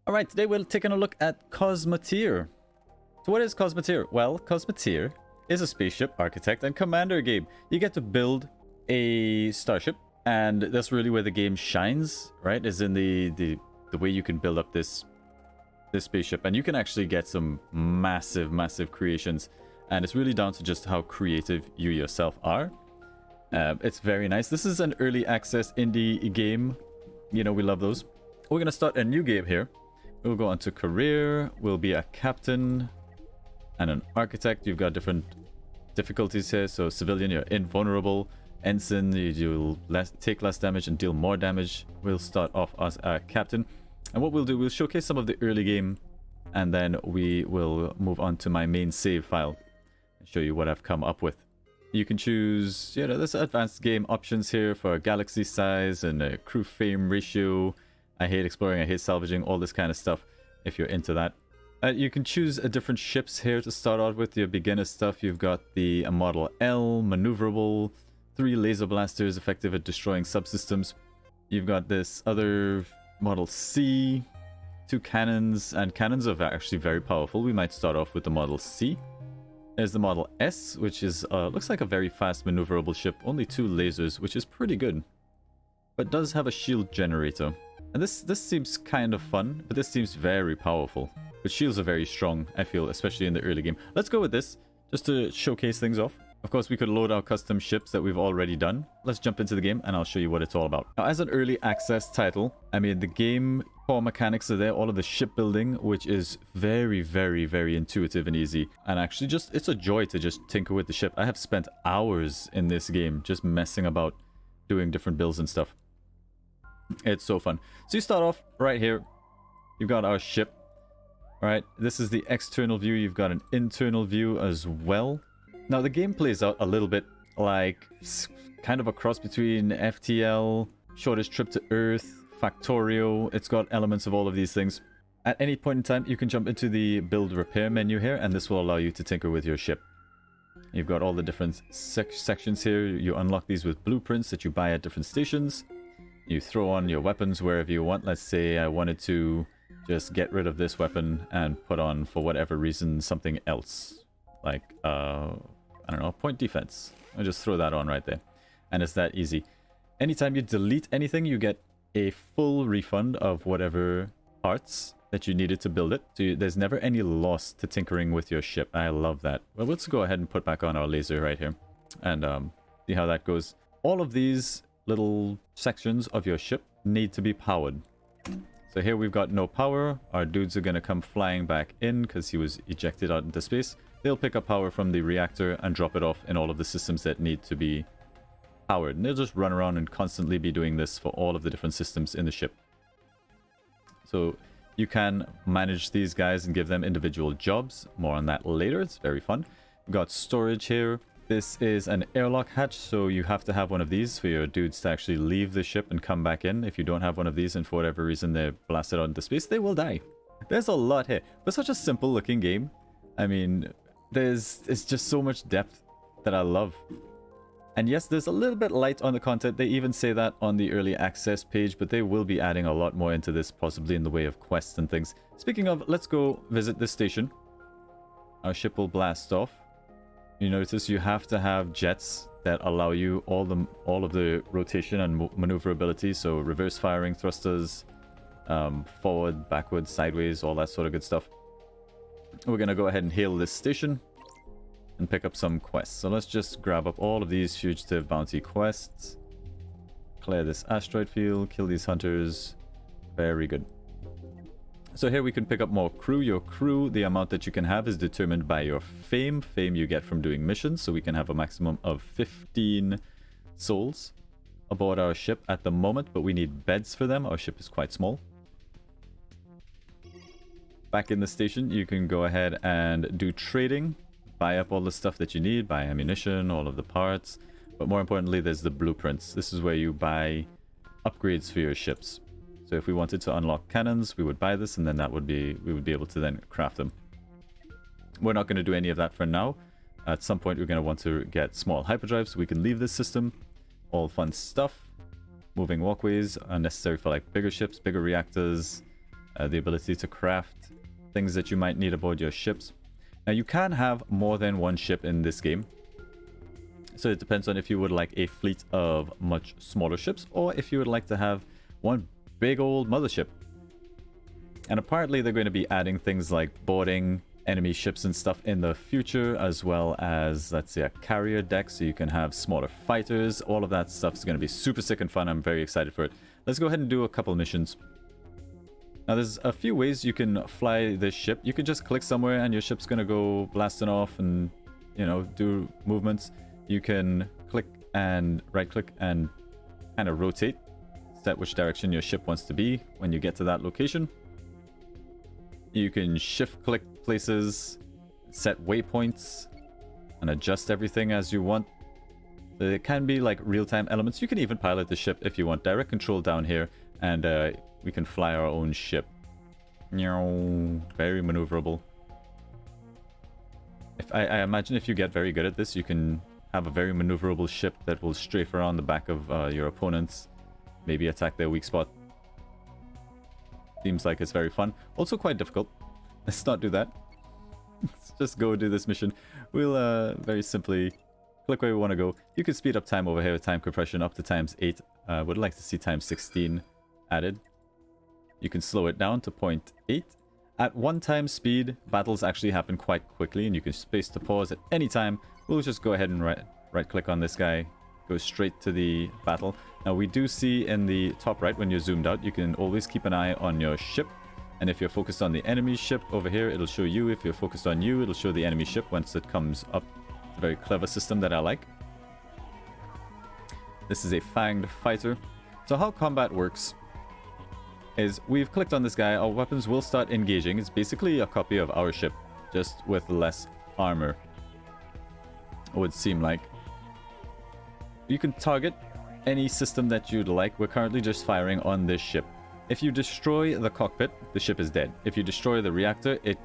Alright, today we're taking a look at Cosmoteer. So what is Cosmoteer? Well, Cosmoteer is a spaceship, architect, and commander game. You get to build a starship, and that's really where the game shines, right? Is in the way you can build up this spaceship, and you can actually get some massive creations, and it's really down to just how creative you yourself are. It's very nice. This is an early access indie game. You know, we love those. We're gonna start a new game here. We'll go on to career. We'll be a captain and an architect. You've got different difficulties here. So civilian, you're invulnerable. Ensign, you'll take less damage and deal more damage. We'll start off as a captain. And what we'll do, we'll showcase some of the early game, and then we will move on to my main save file and show you what I've come up with. You can choose, you know, there's advanced game options here for galaxy size and a crew frame ratio. I hate exploring, I hate salvaging, all this kind of stuff if you're into that. You can choose different ships here to start out with your beginner stuff. You've got the Model L, maneuverable, 3 laser blasters, effective at destroying subsystems. You've got this other Model C, 2 cannons, and cannons are actually very powerful. We might start off with the Model C. There's the Model S, which is looks like a very fast maneuverable ship, only 2 lasers, which is pretty good, but does have a shield generator. And this seems kind of fun, but this seems very powerful. But shields are very strong, I feel, especially in the early game. Let's go with this, just to showcase things off. Of course, we could load our custom ships that we've already done. Let's jump into the game, and I'll show you what it's all about. Now, as an early access title, I mean, the game core mechanics are there, all of the shipbuilding, which is very intuitive and easy. And actually, it's a joy to just tinker with the ship. I have spent hours in this game just messing about, doing different builds and stuff. It's so fun. So you start off right here. You've got our ship. All right, this is the external view. You've got an internal view as well. Now the game plays out a little bit like kind of a cross between FTL, Shortest Trip to Earth, Factorio. It's got elements of all of these things. At any point in time, you can jump into the build repair menu here, and this will allow you to tinker with your ship. You've got all the different sections here. You unlock these with blueprints that you buy at different stations. You throw on your weapons wherever you want. Let's say I wanted to just get rid of this weapon and put on, for whatever reason, something else. Like, I don't know, point defense. I'll just throw that on right there. And it's that easy. Anytime you delete anything, you get a full refund of whatever parts that you needed to build it. So there's never any loss to tinkering with your ship. I love that. Well, let's go ahead and put back on our laser right here and see how that goes. All of these little sections of your ship need to be powered. So here we've got no power. Our dudes are going to come flying back in because he was ejected out into space. They'll pick up power from the reactor and drop it off in all of the systems that need to be powered. And they'll just run around and constantly be doing this for all of the different systems in the ship. So you can manage these guys and give them individual jobs. More on that later. It's very fun. We've got storage here. This is an airlock hatch, so you have to have one of these for your dudes to actually leave the ship and come back in. If you don't have one of these and for whatever reason they're blasted out into space, they will die. There's a lot here. For such a simple looking game, I mean, it's just so much depth that I love. And yes, there's a little bit light on the content. They even say that on the early access page, but they will be adding a lot more into this, possibly in the way of quests and things. Speaking of, let's go visit this station. Our ship will blast off. You notice you have to have jets that allow you all of the rotation and maneuverability. So reverse firing, thrusters, forward, backward, sideways, all that sort of good stuff. We're going to go ahead and hail this station and pick up some quests. So let's just grab up all of these fugitive bounty quests. Clear this asteroid field, kill these hunters. Very good. So here we can pick up more crew. Your crew, the amount that you can have is determined by your fame. Fame you get from doing missions, so we can have a maximum of 15 souls aboard our ship at the moment, but we need beds for them. Our ship is quite small. Back in the station, you can go ahead and do trading. Buy up all the stuff that you need, buy ammunition, all of the parts. But more importantly, there's the blueprints. This is where you buy upgrades for your ships. So if we wanted to unlock cannons, we would buy this, and then we would be able to then craft them. We're not going to do any of that for now. At some point, we're going to want to get small hyperdrives so we can leave this system. All fun stuff. Moving walkways are necessary for like bigger ships, bigger reactors, the ability to craft things that you might need aboard your ships. Now you can have more than one ship in this game, so it depends on if you would like a fleet of much smaller ships or if you would like to have one big old mothership. And apparently they're going to be adding things like boarding enemy ships and stuff in the future, as well as, let's say, a carrier deck so you can have smaller fighters. All of that stuff is going to be super sick and fun. I'm very excited for it. Let's go ahead and do a couple missions. Now there's a few ways you can fly this ship. You can just click somewhere and your ship's going to go blasting off and, you know, do movements. You can click and right click and kind of rotate, set which direction your ship wants to be when you get to that location. You can shift click places, set waypoints, and adjust everything as you want. There can be like real-time elements. You can even pilot the ship if you want. Direct control down here, and we can fly our own ship. Very maneuverable. I imagine if you get very good at this, you can have a very maneuverable ship that will strafe around the back of your opponents, maybe attack their weak spot. Seems like it's very fun. Also quite difficult. Let's not do that. Let's just go do this mission. We'll very simply click where we want to go. You can speed up time over here with time compression up to ×8. Would like to see ×16 added. You can slow it down to 0.8. At 1 time speed, battles actually happen quite quickly, and you can space to pause at any time. We'll just go ahead and right click on this guy. Go straight to the battle. Now we do see in the top right when you're zoomed out, you can always keep an eye on your ship. And if you're focused on the enemy ship over here, it'll show you. If you're focused on you, it'll show the enemy ship once it comes up. It's a very clever system that I like. This is a fanged fighter. So how combat works is we've clicked on this guy, our weapons will start engaging. It's basically a copy of our ship, just with less armor, it would seem like. You can target any system that you'd like. We're currently just firing on this ship. If you destroy the cockpit, the ship is dead. If you destroy the reactor, it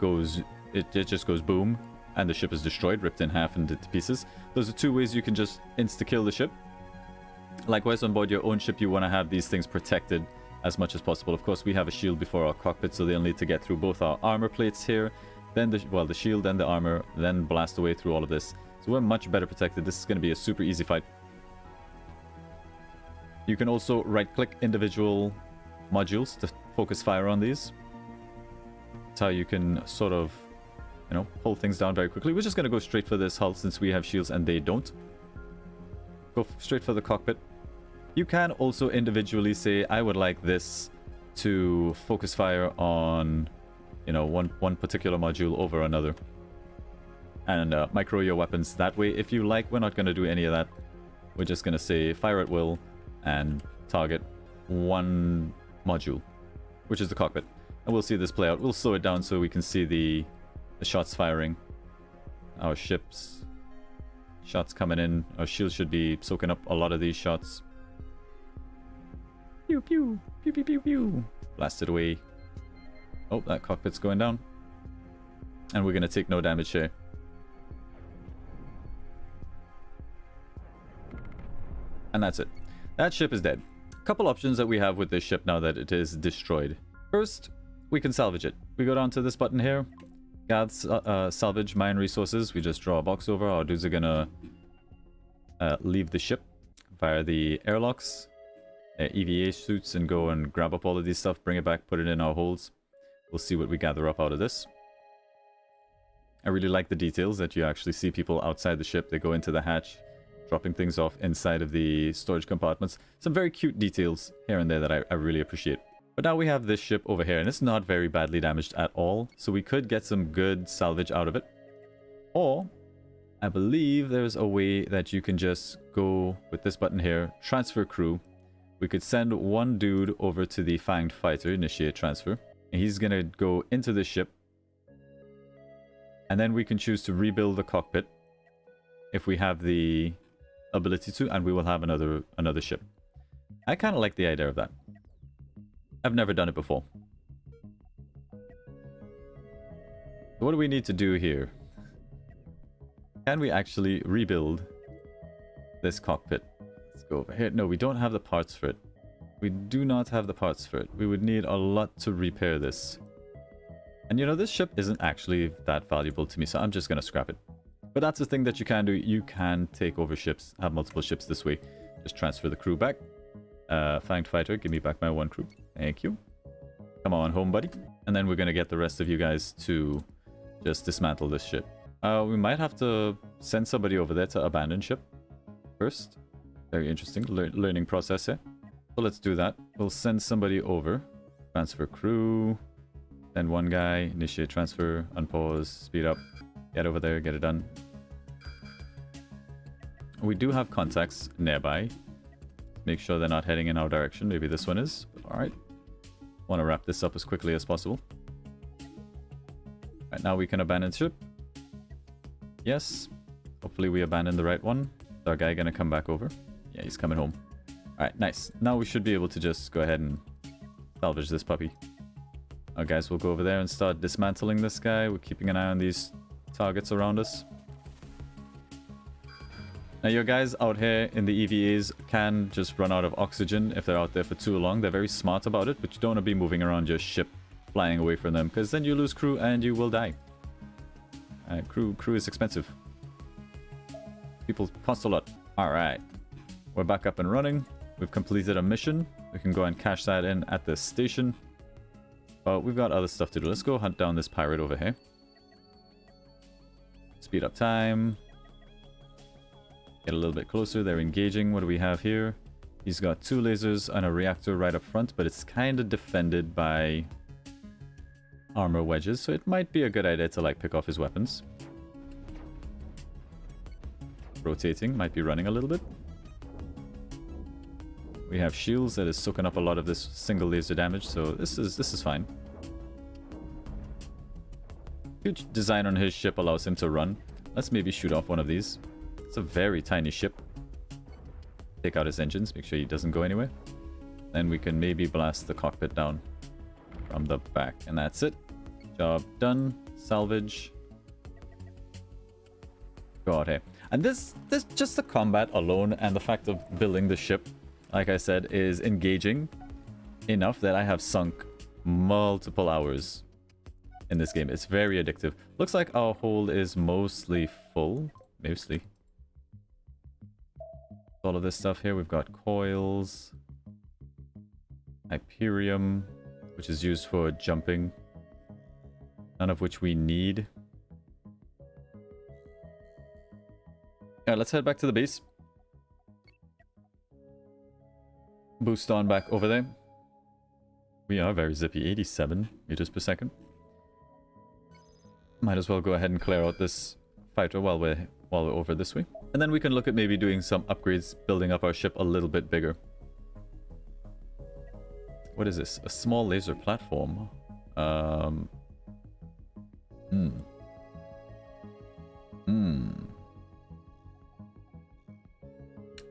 just goes boom, and the ship is destroyed, ripped in half and to pieces. Those are 2 ways you can just insta-kill the ship. Likewise, on board your own ship, you want to have these things protected as much as possible. Of course, we have a shield before our cockpit, so they'll need to get through both our armor plates here, then the shield, then the armor, then blast away through all of this. So we're much better protected. This is going to be a super easy fight. You can also right-click individual modules to focus fire on these. That's how you can sort of, you know, pull things down very quickly. We're just going to go straight for this hull since we have shields and they don't. Go straight for the cockpit. You can also individually say, I would like this to focus fire on, you know, one particular module over another. And micro your weapons that way if you like. We're not going to do any of that. We're just going to say fire at will and target one module, which is the cockpit. And we'll see this play out. We'll slow it down so we can see the shots firing. Our ship's shots coming in. Our shield should be soaking up a lot of these shots. Pew pew pew pew pew pew. Blasted away. Oh, that cockpit's going down. And we're gonna take no damage here. And that's it. That ship is dead. Couple options that we have with this ship now that it is destroyed. First, we can salvage it. We go down to this button here. Gather salvage mine resources. We just draw a box over. Our dudes are gonna leave the ship via the airlocks, EVA suits, and go and grab up all of these stuff, bring it back, put it in our holds. We'll see what we gather up out of this. I really like the details that you actually see people outside the ship. They go into the hatch, dropping things off inside of the storage compartments. Some very cute details here and there that I really appreciate. But now we have this ship over here, and it's not very badly damaged at all, so we could get some good salvage out of it. Or, I believe there's a way that you can just go with this button here, transfer crew. We could send one dude over to the fanged fighter, initiate transfer, and he's gonna go into the ship. And then we can choose to rebuild the cockpit if we have the ability to, and we will have another ship. I kind of like the idea of that. I've never done it before. So what do we need to do here? Can we actually rebuild this cockpit? Let's go over here. No, we don't have the parts for it. We do not have the parts for it. We would need a lot to repair this. And you know, this ship isn't actually that valuable to me, so I'm just going to scrap it. But that's the thing that you can do. You can take over ships, have multiple ships this way. Just transfer the crew back. Fanged fighter, give me back my one crew. Thank you. Come on home, buddy. And then we're going to get the rest of you guys to just dismantle this ship. We might have to send somebody over there to abandon ship first. Very interesting learning process here. So let's do that. We'll send somebody over. Transfer crew. Send one guy. Initiate transfer. Unpause. Speed up. Get over there. Get it done. We do have contacts nearby. Make sure they're not heading in our direction. Maybe this one is. Alright. Want to wrap this up as quickly as possible. Right, now we can abandon ship. Yes. Hopefully we abandoned the right one. Is our guy going to come back over? Yeah, he's coming home. Alright, nice. Now we should be able to just go ahead and salvage this puppy. Our guys will go over there and start dismantling this guy. We're keeping an eye on these targets around us. Now your guys out here in the EVAs can just run out of oxygen if they're out there for too long. They're very smart about it, but you don't want to be moving around your ship flying away from them, because then you lose crew and you will die. Crew is expensive. People cost a lot. Alright. We're back up and running. We've completed a mission. We can go and cash that in at this station. But we've got other stuff to do. Let's go hunt down this pirate over here. Speed up time. Get a little bit closer. They're engaging. What do we have here? He's got 2 lasers and a reactor right up front, but it's kind of defended by armor wedges, so it might be a good idea to like pick off his weapons. Rotating, might be running a little bit. We have shields that is soaking up a lot of this single laser damage, so this is fine. Huge design on his ship allows him to run. Let's maybe shoot off one of these. It's a very tiny ship. Take out his engines, make sure he doesn't go anywhere. Then we can maybe blast the cockpit down from the back. And that's it. Job done. Salvage. Go out here. And this just the combat alone and the fact of building the ship, like I said, is engaging enough that I have sunk multiple hours in this game. It's very addictive. Looks like our hold is mostly full. Mostly. All of this stuff here. We've got coils. Hyperium, which is used for jumping. None of which we need. Yeah, let's head back to the base. Boost on back over there. We are very zippy, 87 meters per second. Might as well go ahead and clear out this fighter while we're over this way. And then we can look at maybe doing some upgrades, building up our ship a little bit bigger. What is this? A small laser platform.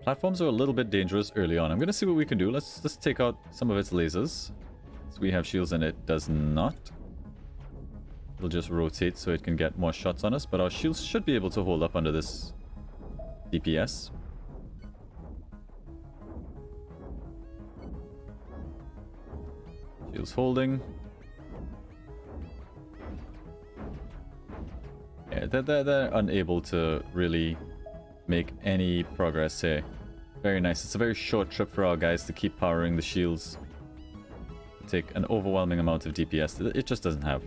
Platforms are a little bit dangerous early on. I'm going to see what we can do. Let's just take out some of its lasers. So we have shields and it does not. It'll just rotate so it can get more shots on us. But our shields should be able to hold up under this DPS. Shields holding. Yeah, they're unable to really make any progress here. Very nice. It's a very short trip for our guys to keep powering the shields. Take an overwhelming amount of DPS. It just doesn't have.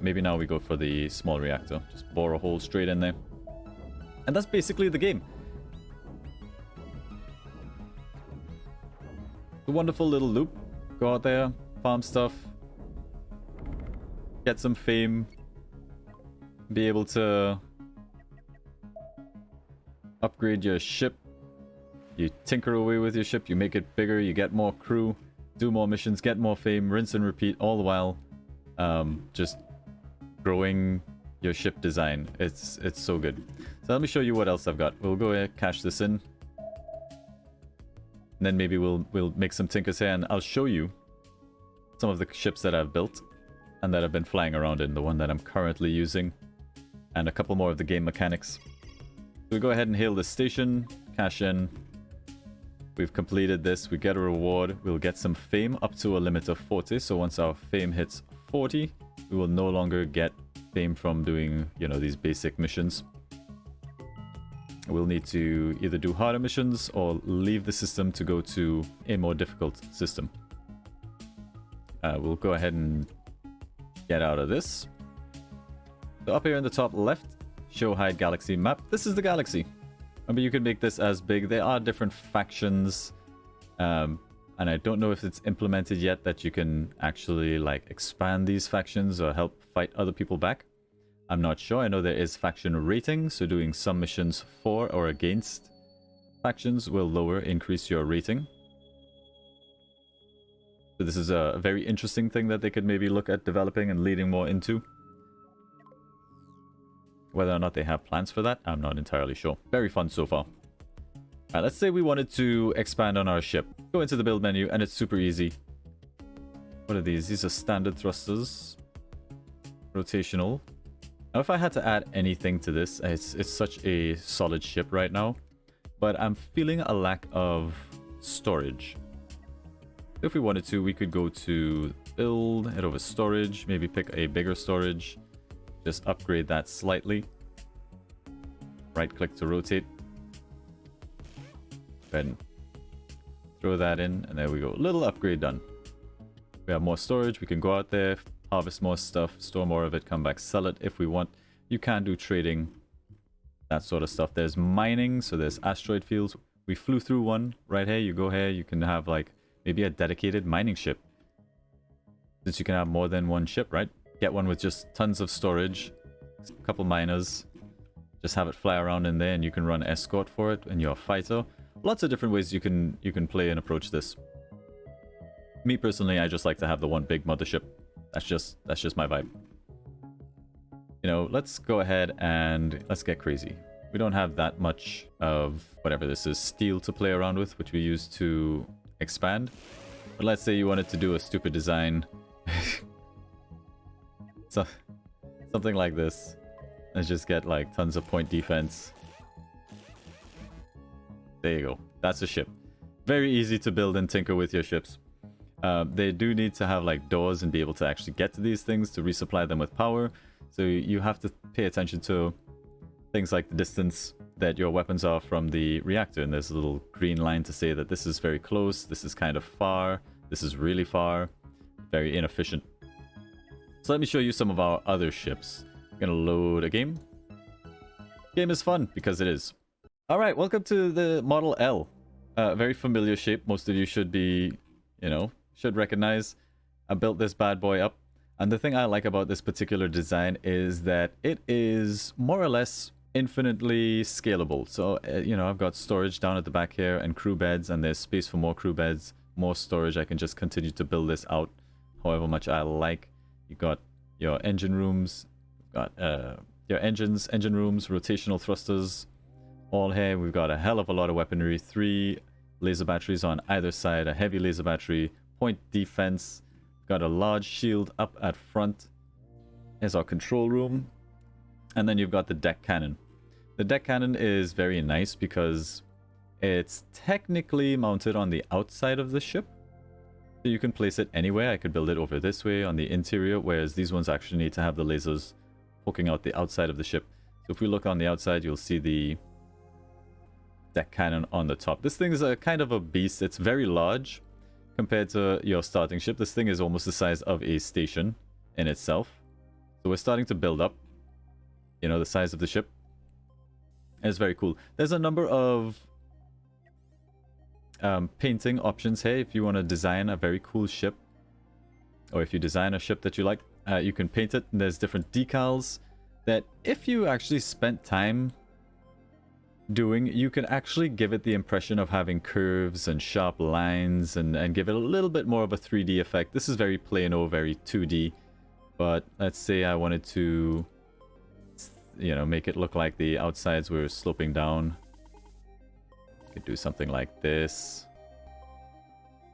Maybe now we go for the small reactor. Just bore a hole straight in there. And that's basically the game. The wonderful little loop. Go out there, farm stuff, get some fame, be able to upgrade your ship. You tinker away with your ship, you make it bigger, you get more crew, do more missions, get more fame, rinse and repeat, all the while just growing your ship design. It's so good. So let me show you what else I've got. We'll go ahead, cash this in. And then maybe we'll make some tinkers here, and I'll show you some of the ships that I've built and that I've been flying around in, the one that I'm currently using, and a couple more of the game mechanics. So we go ahead and hail this station, cash in, We've completed this. We get a reward. We'll get some fame up to a limit of 40. So once our fame hits 40, we will no longer get fame from doing, you know, these basic missions. We'll need to either do harder missions or leave the system to go to a more difficult system. We'll go ahead and get out of this. So up here in the top left, show hide galaxy map. This is the galaxy. Remember, you can make this as big. There are different factions, and I don't know if it's implemented yet that you can actually like expand these factions or help fight other people back. I'm not sure. I know there is faction rating, so doing some missions for or against factions will increase your rating. So this is a very interesting thing that they could maybe look at developing and leading more into. Whether or not they have plans for that, I'm not entirely sure. Very fun so far. Alright, let's say we wanted to expand on our ship. Go into the build menu, and it's super easy. What are these? These are standard thrusters. Rotational. Now, if I had to add anything to this, it's such a solid ship right now. But I'm feeling a lack of storage. If we wanted to, we could go to build, head over storage, maybe pick a bigger storage. Just upgrade that slightly. Right click to rotate. Go ahead and throw that in, and there we go. Little upgrade done. We have more storage. We can go out there, harvest more stuff, store more of it, come back, sell it if we want. You can do trading, that sort of stuff. There's mining, so there's asteroid fields. We flew through one right here. You go here, you can have like maybe a dedicated mining ship. Since you can have more than one ship, right? Get one with just tons of storage, a couple miners, just have it fly around in there, and you can run escort for it and you're a fighter. Lots of different ways you can play and approach this. Me personally, I just like to have the one big mothership. That's just my vibe. You know, let's go ahead and let's get crazy. We don't have that much of whatever this is, steel to play around with, which we use to expand. But let's say you wanted to do a stupid design. So, something like this. Let's just get like tons of point defense. There you go. That's a ship. Very easy to build and tinker with your ships. They do need to have like doors and be able to actually get to these things to resupply them with power. So you have to pay attention to things like the distance that your weapons are from the reactor. And there's a little green line to say that this is very close, this is kind of far, this is really far. Very inefficient. So let me show you some of our other ships. I'm gonna load a game. Game is fun, because it is. Alright, welcome to the Model L. Very familiar shape. Most of you should be, you know, should recognize. I built this bad boy up. And the thing I like about this particular design is that it is more or less infinitely scalable. So, you know, I've got storage down at the back here and crew beds, and there's space for more crew beds, more storage. I can just continue to build this out however much I like. You got your engine rooms, got your engine rooms, rotational thrusters, all here. We've got a hell of a lot of weaponry, 3 laser batteries on either side, a heavy laser battery, point defense, got a large shield up at front. Here's our control room, and then you've got the deck cannon. The deck cannon is very nice because it's technically mounted on the outside of the ship. So you can place it anywhere. I could build it over this way on the interior, whereas these ones actually need to have the lasers poking out the outside of the ship. So if we look on the outside, you'll see the deck cannon on the top. This thing is a kind of a beast. It's very large compared to your starting ship. This thing is almost the size of a station in itself. So we're starting to build up, you know, the size of the ship. And it's very cool. There's a number of painting options here. If you want to design a very cool ship, or if you design a ship that you like, you can paint it. And there's different decals that if you actually spent time doing, you can actually give it the impression of having curves and sharp lines and give it a little bit more of a 3D effect. This is very plano, very 2D, but let's say I wanted to, you know, make it look like the outsides were sloping down. Could do something like this.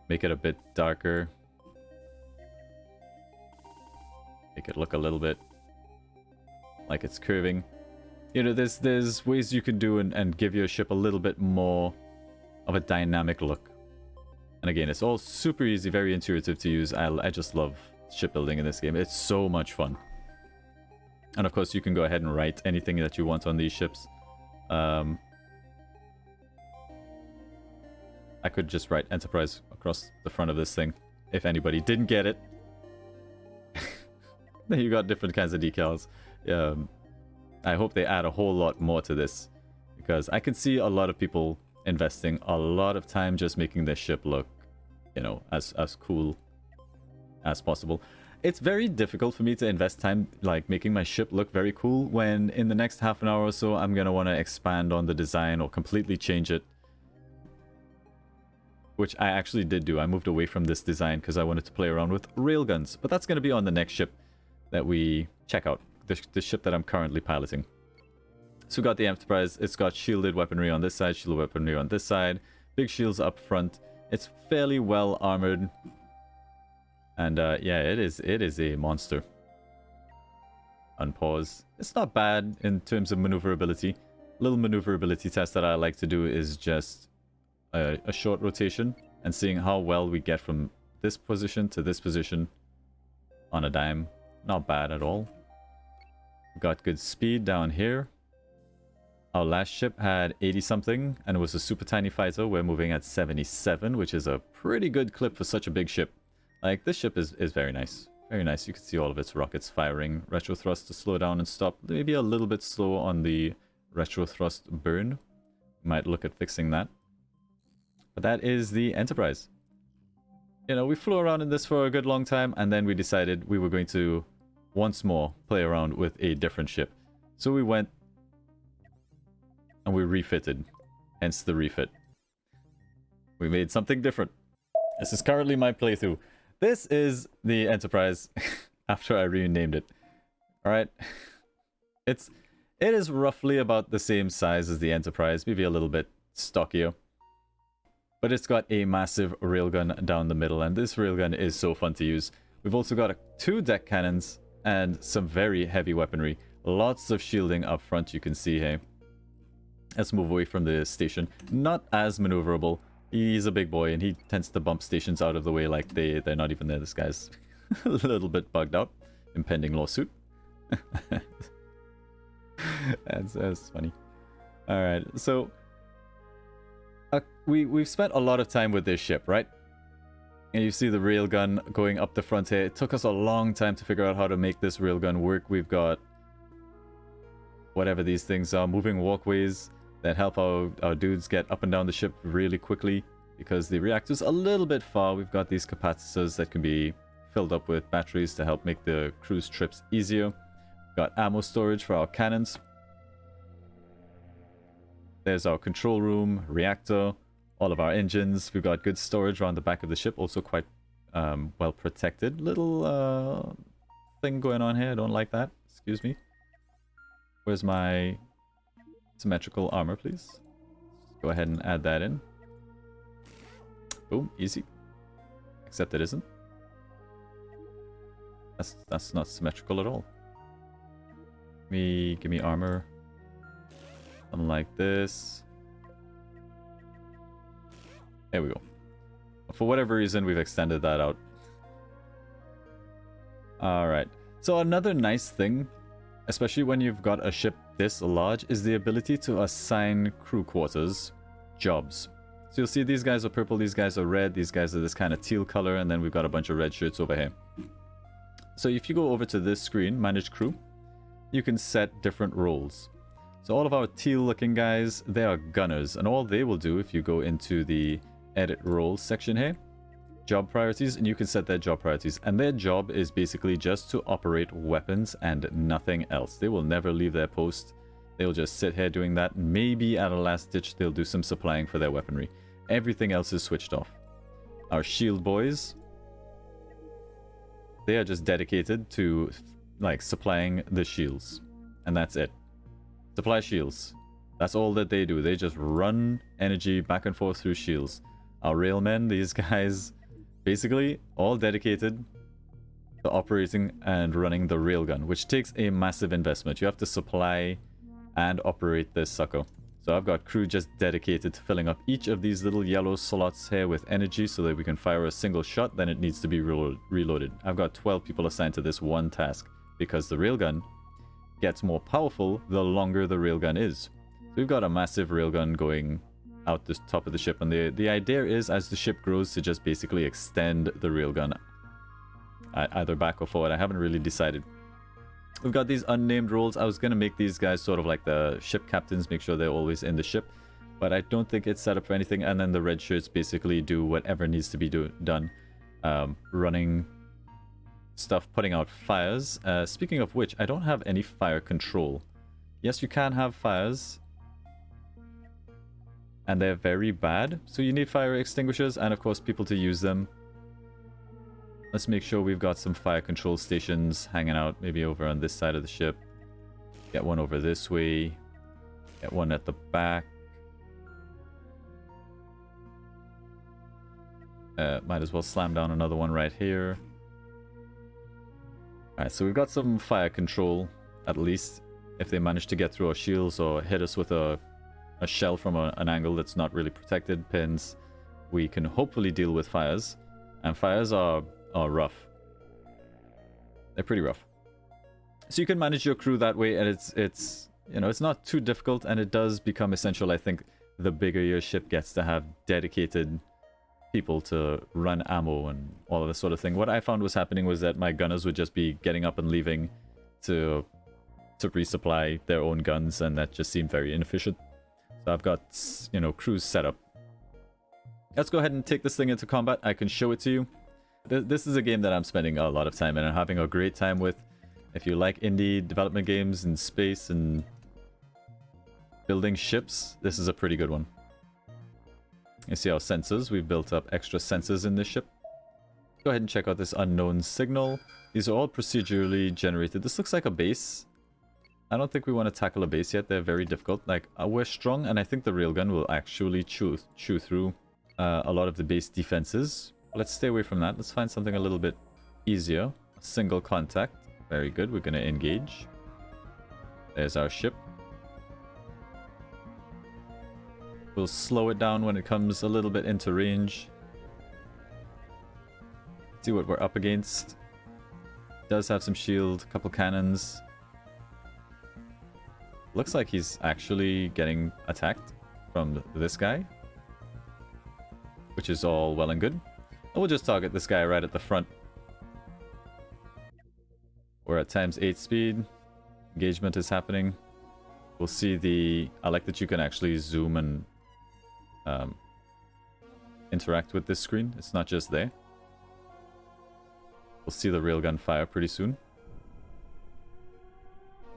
Make it a bit darker. Make it look a little bit like it's curving. You know, there's ways you can do and give your ship a little bit more of a dynamic look. And again, it's all super easy, very intuitive to use. I just love shipbuilding in this game. It's so much fun. And of course, you can go ahead and write anything that you want on these ships. I could just write Enterprise across the front of this thing, if anybody didn't get it. Then you got different kinds of decals. I hope they add a whole lot more to this, because I can see a lot of people investing a lot of time just making their ship look, you know, as cool as possible. It's very difficult for me to invest time like making my ship look very cool when in the next half an hour or so I'm gonna want to expand on the design or completely change it, which I actually did do. I moved away from this design because I wanted to play around with railguns, but that's going to be on the next ship that we check out, the ship that I'm currently piloting. So we got the Enterprise. It's got shielded weaponry on this side, shielded weaponry on this side, big shields up front. It's fairly well armored, and yeah, it is a monster. Unpause. It's not bad in terms of maneuverability. Little maneuverability test that I like to do is just a short rotation and seeing how well we get from this position to this position on a dime. Not bad at all. Got good speed down here. Our last ship had 80 something and it was a super tiny fighter. We're moving at 77, which is a pretty good clip for such a big ship. Like, this ship is very nice. Very nice. You can see all of its rockets firing. Retro thrust to slow down and stop. Maybe a little bit slow on the retro thrust burn. Might look at fixing that. But that is the Enterprise. You know, we flew around in this for a good long time, and then we decided we were going to once more play around with a different ship. So we went and we refitted, hence the refit. We made something different. This is currently my playthrough. This is the Enterprise after I renamed it. Alright. It is roughly about the same size as the Enterprise, maybe a little bit stockier. But it's got a massive railgun down the middle, and this railgun is so fun to use. We've also got 2 deck cannons and some very heavy weaponry. Lots of shielding up front, you can see here. Let's move away from the station. Not as maneuverable. He's a big boy, and he tends to bump stations out of the way like they're not even there. This guy's a little bit bugged out. Impending lawsuit. That's funny. Alright, so we've spent a lot of time with this ship, right? And you see the railgun going up the front here. It took us a long time to figure out how to make this railgun work. We've got whatever these things are, moving walkways that help our dudes get up and down the ship really quickly because the reactor's a little bit far. We've got these capacitors that can be filled up with batteries to help make the cruise trips easier. We've got ammo storage for our cannons. There's our control room, reactor, all of our engines. We've got good storage around the back of the ship, also quite well protected. Little thing going on here, I don't like that. Excuse me. Where's my symmetrical armor, please? Go ahead and add that in. Boom, easy. Except it isn't. That's not symmetrical at all. Give me armor. Something like this. There we go. For whatever reason, we've extended that out. Alright. So another nice thing, especially when you've got a ship this large, is the ability to assign crew quarters jobs. So you'll see these guys are purple, these guys are red, these guys are this kind of teal color, and then we've got a bunch of red shirts over here. So if you go over to this screen, Manage Crew, you can set different roles. So all of our teal looking guys, they are gunners, and all they will do, if you go into the edit roles section here, job priorities, and you can set their job priorities, and their job is basically just to operate weapons and nothing else. They will never leave their post. They'll just sit here doing that. Maybe at a last ditch they'll do some supplying for their weaponry. Everything else is switched off. Our shield boys, they are just dedicated to like supplying the shields, and that's it. Supply shields. That's all that they do. They just run energy back and forth through shields. Our railmen, these guys, basically all dedicated to operating and running the railgun, which takes a massive investment. You have to supply and operate this sucker. So I've got crew just dedicated to filling up each of these little yellow slots here with energy so that we can fire a single shot, then it needs to be reloaded. I've got 12 people assigned to this one task because the railgun gets more powerful the longer the railgun is. So we've got a massive railgun going out the top of the ship, and the idea is as the ship grows to just basically extend the railgun either back or forward. I haven't really decided. We've got these unnamed roles. I was going to make these guys sort of like the ship captains, make sure they're always in the ship, but I don't think it's set up for anything. And then the red shirts basically do whatever needs to be done. Running stuff, putting out fires. Speaking of which, I don't have any fire control. Yes, you can have fires, and they're very bad. So you need fire extinguishers and of course people to use them. Let's make sure we've got some fire control stations hanging out, maybe over on this side of the ship. Get one over this way. Get one at the back. Might as well slam down another one right here. Alright, so we've got some fire control, at least. If they manage to get through our shields or hit us with a shell from an angle that's not really protected, pins, we can hopefully deal with fires. And fires are rough. They're pretty rough. So you can manage your crew that way, and it's you know, it's not too difficult, and it does become essential, I think, the bigger your ship gets, to have dedicated people to run ammo and all of this sort of thing. What I found was happening was that my gunners would just be getting up and leaving to resupply their own guns, and that just seemed very inefficient. So I've got, you know, crews set up. Let's go ahead and take this thing into combat. I can show it to you. This is a game that I'm spending a lot of time in and having a great time with. If you like indie development games in space and building ships, this is a pretty good one. You see our sensors. We've built up extra sensors in this ship. Go ahead and check out this unknown signal. These are all procedurally generated. This looks like a base. I don't think we want to tackle a base yet. They're very difficult. Like, we're strong, and I think the railgun will actually chew through a lot of the base defenses. Let's stay away from that. Let's find something a little bit easier. A single contact. Very good. We're going to engage. There's our ship. We'll slow it down when it comes a little bit into range. See what we're up against. Does have some shield, a couple cannons. Looks like he's actually getting attacked from this guy, which is all well and good. And we'll just target this guy right at the front. We're at ×8 speed. Engagement is happening. We'll see the... I like that you can actually zoom and interact with this screen. It's not just there. We'll see the railgun fire pretty soon.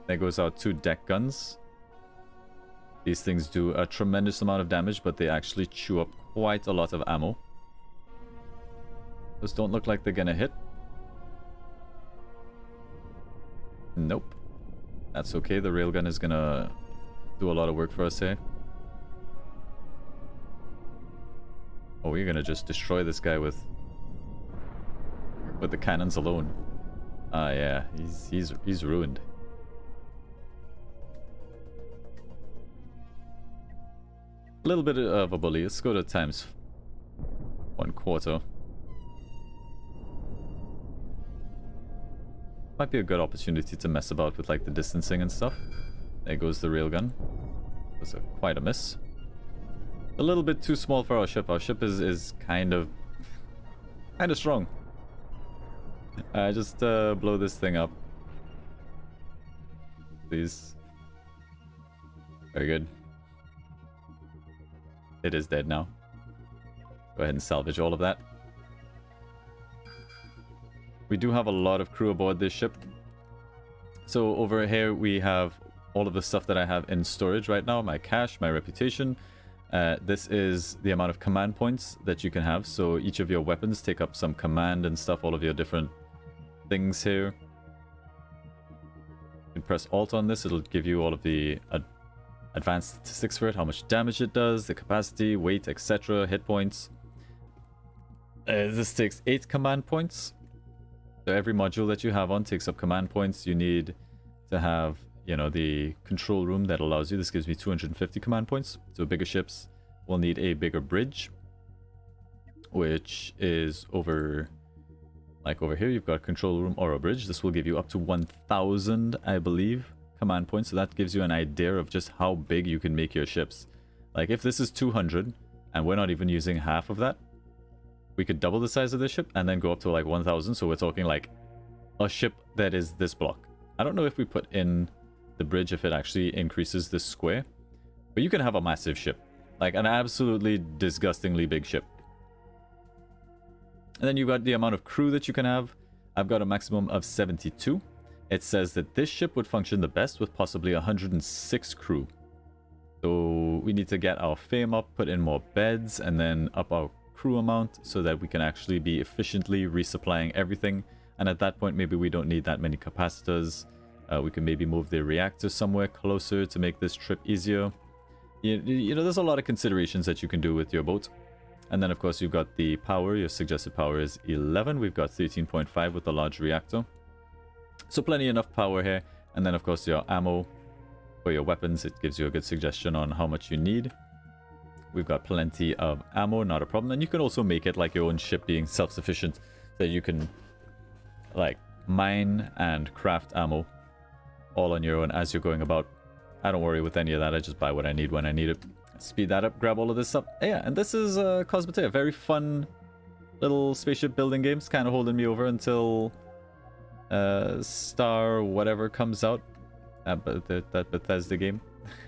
There goes our 2 deck guns. These things do a tremendous amount of damage, but they actually chew up quite a lot of ammo. Those don't look like they're gonna hit. Nope. That's okay, the railgun is gonna do a lot of work for us here. Oh, we're gonna just destroy this guy with the cannons alone. Ah, yeah, he's ruined. A little bit of a bully. Let's go to ×1/4. Might be a good opportunity to mess about with like the distancing and stuff. There goes the railgun. It was quite a miss. A little bit too small for our ship. Our ship is kind of strong. Just blow this thing up, please. Very good. It is dead now. Go ahead and salvage all of that. We do have a lot of crew aboard this ship. So over here we have all of the stuff that I have in storage right now. My cash, my reputation. This is the amount of command points that you can have. So each of your weapons take up some command and stuff. All of your different things here. You can press Alt on this. It'll give you all of the advanced statistics for it. How much damage it does, the capacity, weight, etc. Hit points. This takes 8 command points. So every module that you have on takes up command points. You need to have you know, the control room that allows you. This gives me 250 command points. So bigger ships will need a bigger bridge, which is over, like over here, you've got control room or a bridge. This will give you up to 1,000, I believe, command points. So that gives you an idea of just how big you can make your ships. Like if this is 200 and we're not even using half of that, we could double the size of this ship and then go up to like 1,000. So we're talking like a ship that is this block. I don't know if we put in the bridge if it actually increases this square, but you can have a massive ship, like an absolutely disgustingly big ship. And then you've got the amount of crew that you can have. I've got a maximum of 72. It says that this ship would function the best with possibly 106 crew. So we need to get our fame up, put in more beds, and then up our crew amount so that we can actually be efficiently resupplying everything. And at that point, maybe we don't need that many capacitors. We can maybe move the reactor somewhere closer to make this trip easier. You know, there's a lot of considerations that you can do with your boat. And then, of course, you've got the power. Your suggested power is 11. We've got 13.5 with the large reactor. So plenty enough power here. And then, of course, your ammo for your weapons. It gives you a good suggestion on how much you need. We've got plenty of ammo, not a problem. And you can also make it like your own ship being self-sufficient, so that you can like mine and craft ammo all on your own as you're going about. I don't worry with any of that. I just buy what I need when I need it. Speed that up, grab all of this up. Yeah, and this is Cosmoteer. Very fun little spaceship building game. It's kind of holding me over until Star whatever comes out. That Bethesda game.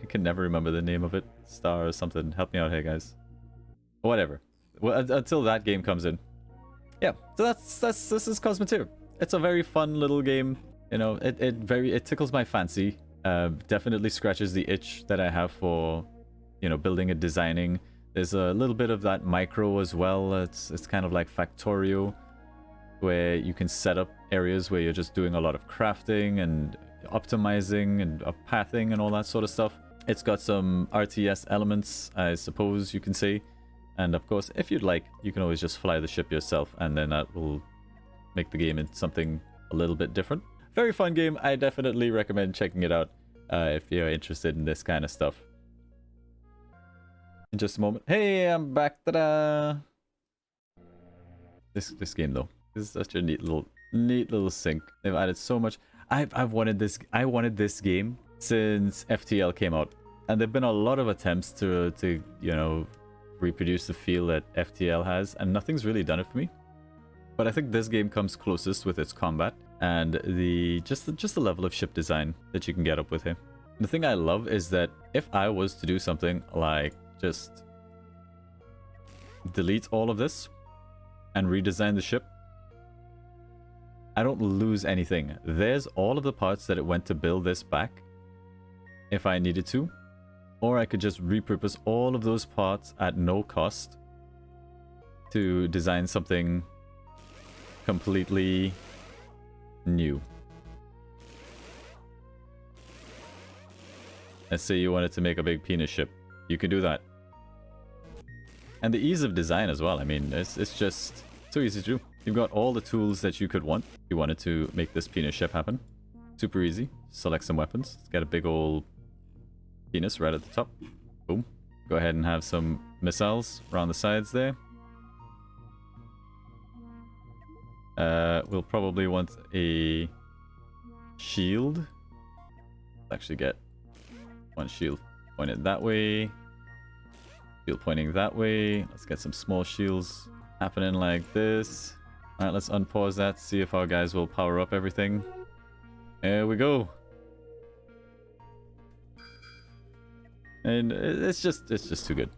I can never remember the name of it. Star or something. Help me out here, guys. Whatever. Well, until that game comes in. Yeah, so this is Cosmoteer. It's a very fun little game. You know, it tickles my fancy. Definitely scratches the itch that I have for, you know, building and designing. There's a little bit of that micro as well. It's kind of like Factorio, where you can set up areas where you're just doing a lot of crafting and optimizing and pathing and all that sort of stuff. It's got some RTS elements, I suppose you can say. And of course, if you'd like, you can always just fly the ship yourself, and then that will make the game into something a little bit different. Very fun game. I definitely recommend checking it out if you're interested in this kind of stuff. In just a moment. Hey, I'm back. Ta-da! This game though, this is such a neat little sync. They've added so much. I've wanted this. I wanted this game since FTL came out, and there've been a lot of attempts to you know, reproduce the feel that FTL has, and nothing's really done it for me. But I think this game comes closest with its combat and just the level of ship design that you can get up with here. The thing I love is that if I was to do something like just delete all of this and redesign the ship, I don't lose anything. There's all of the parts that it went to build this back if I needed to, or I could just repurpose all of those parts at no cost to design something completely new. Let's say you wanted to make a big penis ship. You can do that. And the ease of design as well. I mean, it's just so easy to do. You've got all the tools that you could want if you wanted to make this penis ship happen. Super easy. Select some weapons. Let's get a big old penis right at the top. Boom. Go ahead and have some missiles around the sides there. We'll probably want a shield. Let's actually get one shield pointed that way. Shield pointing that way. Let's get some small shields happening like this. Alright, let's unpause that, see if our guys will power up everything. There we go. And it's just too good.